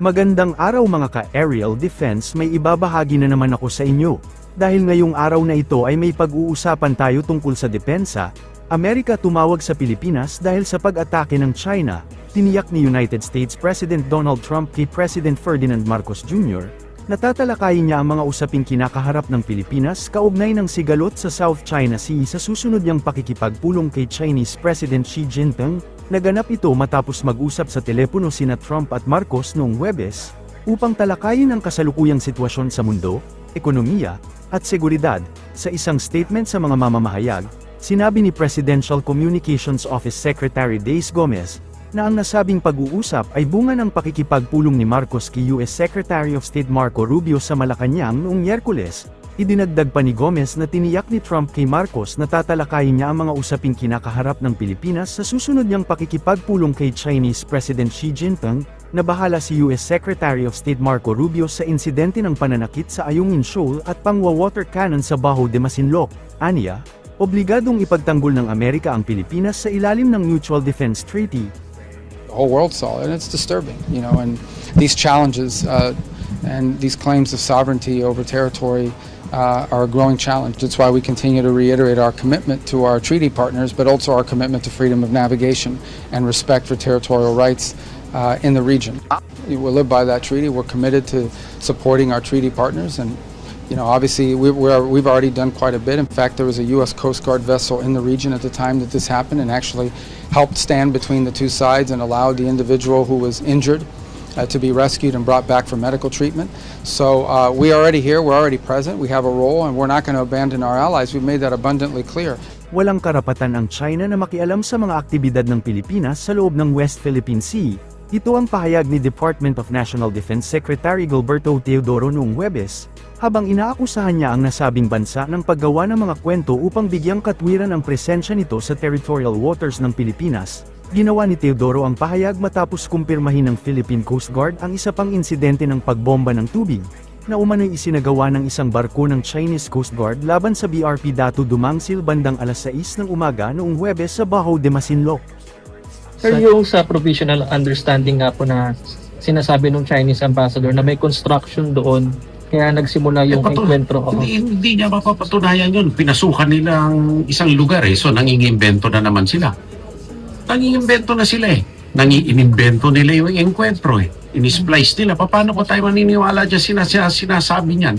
Magandang araw mga ka-aerial defense, may ibabahagi na naman ako sa inyo. Dahil ngayong araw na ito ay may pag-uusapan tayo tungkol sa depensa. Amerika tumawag sa Pilipinas dahil sa pag-atake ng China, tiniyak ni United States President Donald Trump kay President Ferdinand Marcos Jr., natatalakayin niya ang mga usaping kinakaharap ng Pilipinas kaugnay ng sigalot sa South China Sea sa susunod niyang pakikipagpulong kay Chinese President Xi Jinping. Naganap ito matapos mag-usap sa telepono sina Trump at Marcos noong Huwebes, upang talakayin ang kasalukuyang sitwasyon sa mundo, ekonomiya, at seguridad. Sa isang statement sa mga mamamahayag, sinabi ni Presidential Communications Office Secretary Daisy Gomez, na ang nasabing pag-uusap ay bunga ng pakikipagpulong ni Marcos kay US Secretary of State Marco Rubio sa Malacanang noong Miyerkules. Idinagdag pa ni Gomez na tiniyak ni Trump kay Marcos na tatalakayin niya ang mga usaping kinakaharap ng Pilipinas sa susunod niyang pakikipagpulong kay Chinese President Xi Jinping, na bahala si US Secretary of State Marco Rubio sa insidente ng pananakit sa Ayungin Shoal at pangwa-water cannon sa Bajo de Masinloc. Aniya, obligadong ipagtanggol ng Amerika ang Pilipinas sa ilalim ng Mutual Defense Treaty. The whole world saw it, and it's disturbing, and these challenges and these claims of sovereignty over territory are a growing challenge. That's why we continue to reiterate our commitment to our treaty partners, but also our commitment to freedom of navigation and respect for territorial rights in the region. We live by that treaty. We're committed to supporting our treaty partners, and obviously we've already done quite a bit. In fact, there was a U.S. Coast Guard vessel in the region at the time that this happened, and actually helped stand between the two sides and allowed the individual who was injured to be rescued and brought back for medical treatment. So we're already here, we're already present, we have a role, and we're not going to abandon our allies. We've made that abundantly clear. Walang karapatan ang China na makialam sa mga aktibidad ng Pilipinas sa loob ng West Philippine Sea. Ito ang pahayag ni Department of National Defense Secretary Gilberto Teodoro noong Huwebes, habang inaakusahan niya ang nasabing bansa ng paggawa ng mga kwento upang bigyang katwiran ang presensya nito sa territorial waters ng Pilipinas. Ginawa ni Teodoro ang pahayag matapos kumpirmahin ng Philippine Coast Guard ang isa pang insidente ng pagbomba ng tubig, na umano'y isinagawa ng isang barko ng Chinese Coast Guard laban sa BRP Datu Dumangsil bandang alas 6 ng umaga noong Huwebes sa Bajo de Masinloc. Sir, yung sa provisional understanding nga po na sinasabi ng Chinese ambassador na may construction doon, kaya nagsimula yung enkwentro. Hindi niya mapapatunayan yun. Pinasukan nila ang isang lugar so nangingimbento na naman sila. Nangingimbento na sila Inimbento nila yung enkwentro Inisplice nila. Paano ko tayo maniniwala dyan sinasabi niyan?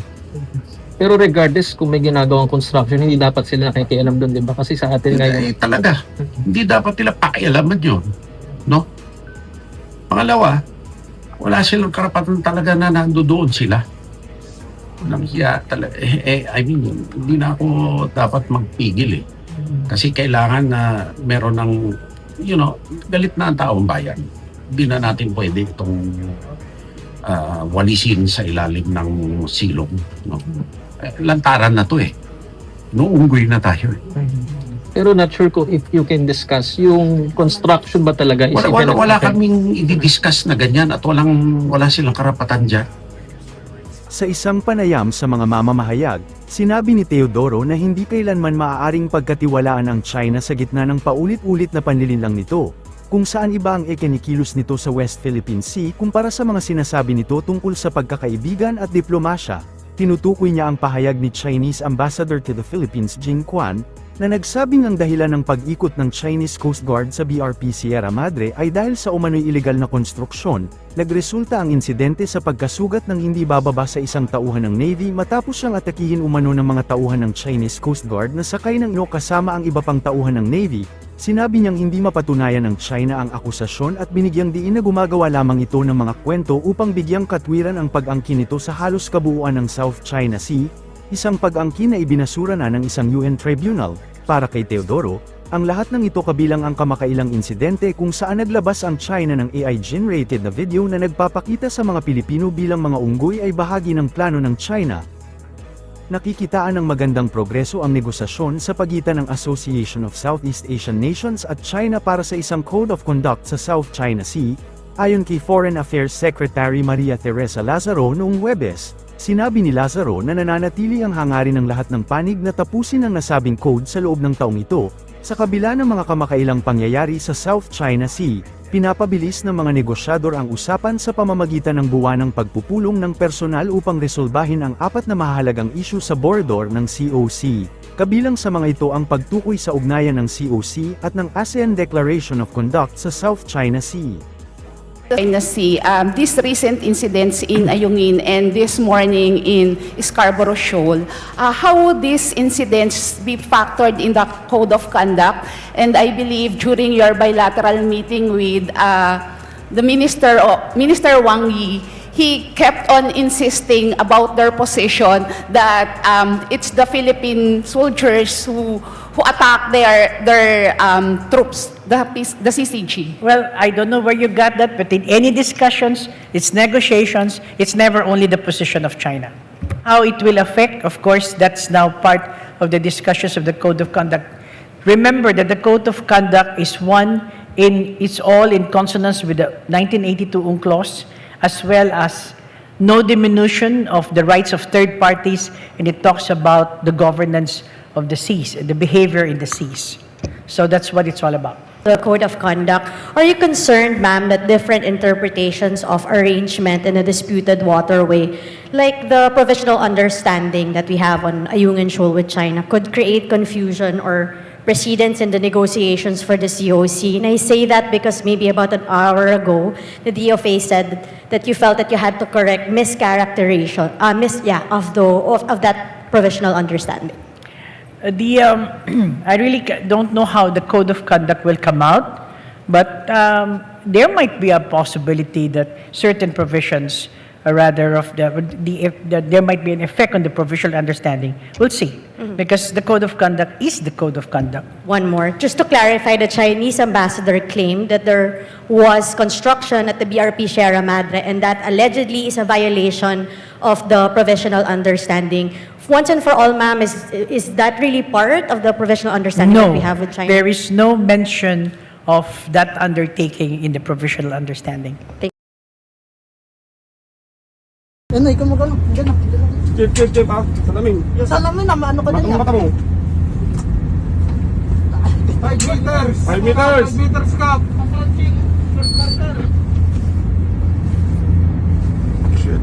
Pero regardless kung may ginagawang construction, hindi dapat sila nakikialam doon, di ba? Kasi sa atin ngayon... talaga. Hindi dapat nila pakialaman yun. No? Pangalawa, wala silang karapatan talaga na nandoon sila. Hindi na ako dapat magpigil Kasi kailangan na meron ng, galit na ang taong bayan. Hindi na natin pwede itong walisin sa ilalim ng silong. No? Lantaran na to Nuunggoy na tayo Pero not sure kung if you can discuss yung construction ba talaga is wala kaming i-discuss na ganyan at wala silang karapatan dyan. Sa isang panayam sa mga mamamahayag, sinabi ni Teodoro na hindi kailanman maaaring pagkatiwalaan ang China sa gitna ng paulit-ulit na panlilinlang nito, kung saan iba ang ikinikilos nito sa West Philippine Sea kumpara sa mga sinasabi nito tungkol sa pagkakaibigan at diplomasya. Tinutukoy niya ang pahayag ni Chinese Ambassador to the Philippines Jing Quan, na nagsabing ang dahilan ng pag-ikot ng Chinese Coast Guard sa BRP Sierra Madre ay dahil sa umano'y ilegal na konstruksyon. Nagresulta ang insidente sa pagkasugat ng hindi bababa sa isang tauhan ng Navy matapos siyang atakihin umano ng mga tauhan ng Chinese Coast Guard na sakay ng kasama ang iba pang tauhan ng Navy. Sinabi niyang hindi mapatunayan ng China ang akusasyon at binigyang diin na gumagawa lamang ito ng mga kwento upang bigyang katwiran ang pag-angkin nito sa halos kabuuan ng South China Sea, isang pag-angkin na ibinasura na ng isang UN tribunal. Para kay Teodoro, ang lahat ng ito kabilang ang kamakailang insidente kung saan naglabas ang China ng AI-generated na video na nagpapakita sa mga Pilipino bilang mga unggoy ay bahagi ng plano ng China. Nakikitaan ng magandang progreso ang negosasyon sa pagitan ng Association of Southeast Asian Nations at China para sa isang Code of Conduct sa South China Sea, ayon kay Foreign Affairs Secretary Maria Teresa Lazaro noong Huwebes. Sinabi ni Lazaro na nananatili ang hangarin ng lahat ng panig na tapusin ang nasabing code sa loob ng taong ito, sa kabila ng mga kamakailang pangyayari sa South China Sea. pinapabilis ng mga negosyador ang usapan sa pamamagitan ng buwanang pagpupulong ng personal upang resolbahin ang 4 na mahalagang isyu sa boardor ng COC. Kabilang sa mga ito ang pagtukoy sa ugnayan ng COC at ng ASEAN Declaration of Conduct sa South China Sea. China Sea, these recent incidents in Ayungin and this morning in Scarborough Shoal, how would these incidents be factored in the Code of Conduct? And I believe during your bilateral meeting with the Minister Wang Yi, he kept on insisting about their position that it's the Philippine soldiers who attack their troops, the CCG. Well, I don't know where you got that, but in any discussions, it's negotiations, it's never only the position of China. How it will affect, of course, that's now part of the discussions of the Code of Conduct. Remember that the Code of Conduct is it's all in consonance with the 1982 UNCLOS, as well as no diminution of the rights of third parties, and it talks about the governance of the seas, the behavior in the seas. So that's what it's all about. The Code of Conduct. Are you concerned, ma'am, that different interpretations of arrangement in a disputed waterway, like the provisional understanding that we have on Ayungin Shoal with China, could create confusion or precedence in the negotiations for the COC? And I say that because maybe about an hour ago, the DOFA said that you felt that you had to correct mischaracterization of that provisional understanding. I really don't know how the Code of Conduct will come out, but there might be a possibility that certain provisions, there might be an effect on the provisional understanding. We'll see, because the Code of Conduct is the Code of Conduct. One more. Just to clarify, the Chinese ambassador claimed that there was construction at the BRP Sierra Madre and that allegedly is a violation of the provisional understanding. Once and for all, ma'am, is that really part of the provisional understanding that we have with China? There is no mention of that undertaking in the provisional understanding. Ano, ikaw mo gano'n? Diyan na. Chip, salamin. Yung salamin na, maano ka na niya? Mata mo. 5 meters. 5 meters. 5 meters cap. Shit.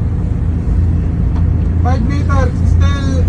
5 meters. Still